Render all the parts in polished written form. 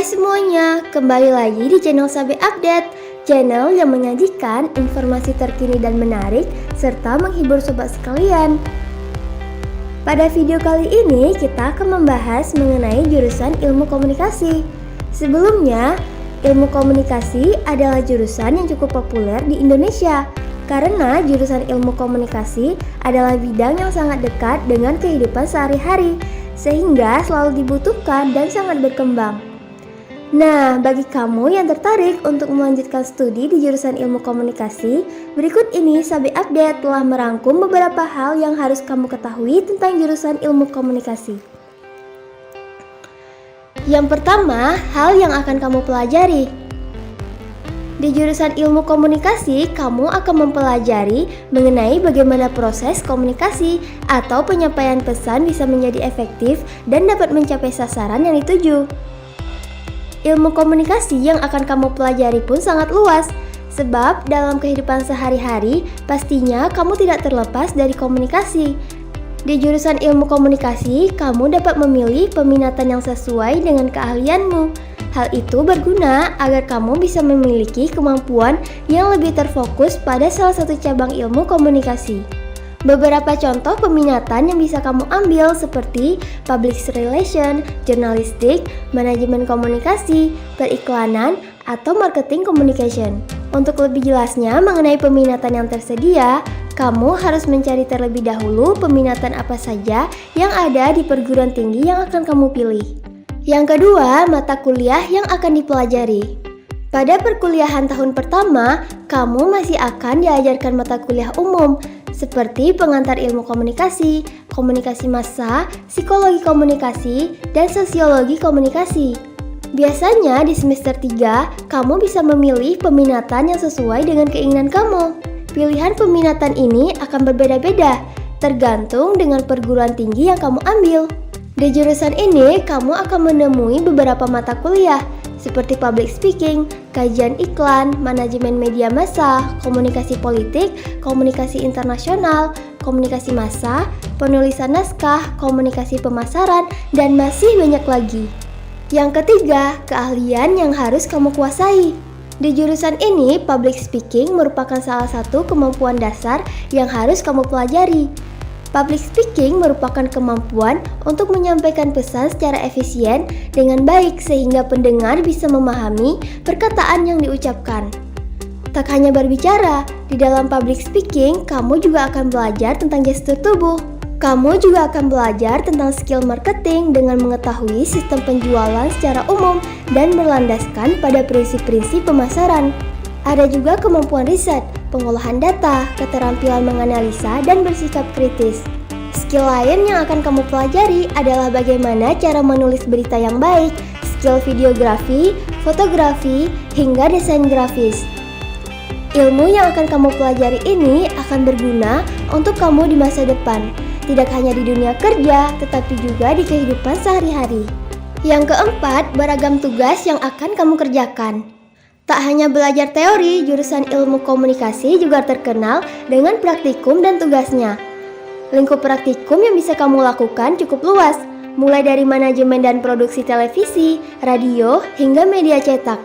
Hai semuanya, kembali lagi di channel Sabe Update, channel yang menyajikan informasi terkini dan menarik serta menghibur sobat sekalian. Pada video kali ini kita akan membahas mengenai jurusan ilmu komunikasi. Sebelumnya, ilmu komunikasi adalah jurusan yang cukup populer di Indonesia karena jurusan ilmu komunikasi adalah bidang yang sangat dekat dengan kehidupan sehari-hari sehingga selalu dibutuhkan dan sangat berkembang. Nah, bagi kamu yang tertarik untuk melanjutkan studi di jurusan ilmu komunikasi, berikut ini Sabe Update telah merangkum beberapa hal yang harus kamu ketahui tentang jurusan ilmu komunikasi. Yang pertama, hal yang akan kamu pelajari. Di jurusan ilmu komunikasi, kamu akan mempelajari mengenai bagaimana proses komunikasi atau penyampaian pesan bisa menjadi efektif dan dapat mencapai sasaran yang dituju. Ilmu komunikasi yang akan kamu pelajari pun sangat luas, sebab dalam kehidupan sehari-hari pastinya kamu tidak terlepas dari komunikasi. Di jurusan ilmu komunikasi, kamu dapat memilih peminatan yang sesuai dengan keahlianmu. Hal itu berguna agar kamu bisa memiliki kemampuan yang lebih terfokus pada salah satu cabang ilmu komunikasi. Beberapa contoh peminatan yang bisa kamu ambil seperti public relation, jurnalistik, manajemen komunikasi, periklanan, atau marketing communication. Untuk lebih jelasnya mengenai peminatan yang tersedia, kamu harus mencari terlebih dahulu peminatan apa saja yang ada di perguruan tinggi yang akan kamu pilih. Yang kedua, mata kuliah yang akan dipelajari. Pada perkuliahan tahun pertama, kamu masih akan diajarkan mata kuliah umum seperti pengantar ilmu komunikasi, komunikasi massa, psikologi komunikasi, dan sosiologi komunikasi. Biasanya di semester 3, kamu bisa memilih peminatan yang sesuai dengan keinginan kamu. Pilihan peminatan ini akan berbeda-beda, tergantung dengan perguruan tinggi yang kamu ambil. Di jurusan ini, kamu akan menemui beberapa mata kuliah, seperti public speaking, kajian iklan, manajemen media massa, komunikasi politik, komunikasi internasional, komunikasi massa, penulisan naskah, komunikasi pemasaran, dan masih banyak lagi. Yang ketiga, keahlian yang harus kamu kuasai. Di jurusan ini, public speaking merupakan salah satu kemampuan dasar yang harus kamu pelajari. Public speaking merupakan kemampuan untuk menyampaikan pesan secara efisien dengan baik sehingga pendengar bisa memahami perkataan yang diucapkan. Tak hanya berbicara, di dalam public speaking kamu juga akan belajar tentang gestur tubuh. Kamu juga akan belajar tentang skill marketing dengan mengetahui sistem penjualan secara umum dan berlandaskan pada prinsip-prinsip pemasaran. Ada juga kemampuan riset, pengolahan data, keterampilan menganalisa, dan bersikap kritis. Skill lain yang akan kamu pelajari adalah bagaimana cara menulis berita yang baik, skill videografi, fotografi, hingga desain grafis. Ilmu yang akan kamu pelajari ini akan berguna untuk kamu di masa depan, tidak hanya di dunia kerja, tetapi juga di kehidupan sehari-hari. Yang keempat, beragam tugas yang akan kamu kerjakan. Tak hanya belajar teori, jurusan ilmu komunikasi juga terkenal dengan praktikum dan tugasnya. Lingkup praktikum yang bisa kamu lakukan cukup luas, mulai dari manajemen dan produksi televisi, radio, hingga media cetak.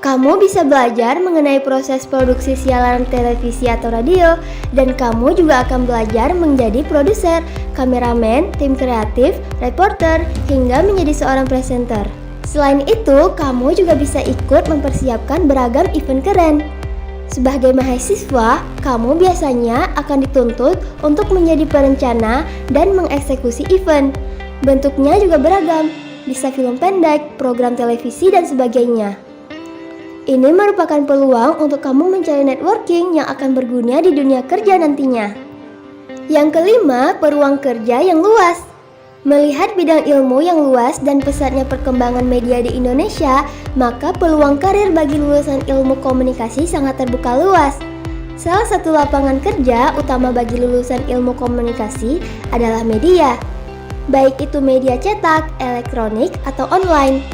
Kamu bisa belajar mengenai proses produksi siaran televisi atau radio, dan kamu juga akan belajar menjadi produser, kameramen, tim kreatif, reporter, hingga menjadi seorang presenter. Selain itu, kamu juga bisa ikut mempersiapkan beragam event keren. Sebagai mahasiswa, kamu biasanya akan dituntut untuk menjadi perencana dan mengeksekusi event. Bentuknya juga beragam, bisa film pendek, program televisi, dan sebagainya. Ini merupakan peluang untuk kamu mencari networking yang akan berguna di dunia kerja nantinya. Yang kelima, peluang kerja yang luas. Melihat bidang ilmu yang luas dan pesatnya perkembangan media di Indonesia, maka peluang karir bagi lulusan ilmu komunikasi sangat terbuka luas. Salah satu lapangan kerja utama bagi lulusan ilmu komunikasi adalah media, baik itu media cetak, elektronik, atau online.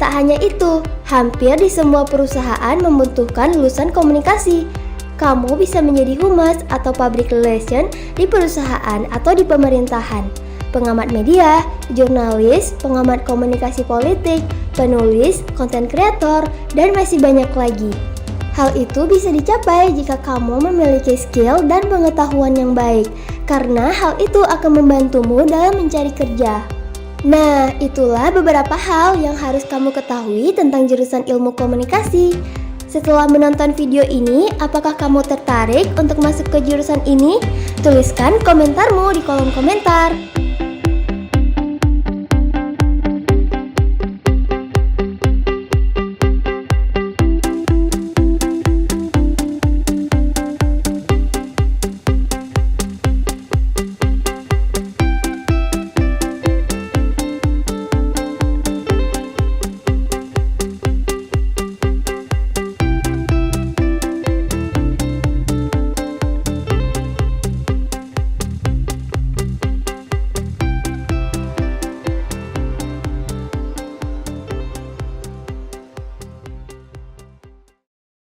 Tak hanya itu, hampir di semua perusahaan membutuhkan lulusan komunikasi. Kamu bisa menjadi humas atau public relation di perusahaan atau di pemerintahan, pengamat media, jurnalis, pengamat komunikasi politik, penulis, konten kreator, dan masih banyak lagi. Hal itu bisa dicapai jika kamu memiliki skill dan pengetahuan yang baik, karena hal itu akan membantumu dalam mencari kerja. Nah, itulah beberapa hal yang harus kamu ketahui tentang jurusan ilmu komunikasi. Setelah menonton video ini, apakah kamu tertarik untuk masuk ke jurusan ini? Tuliskan komentarmu di kolom komentar.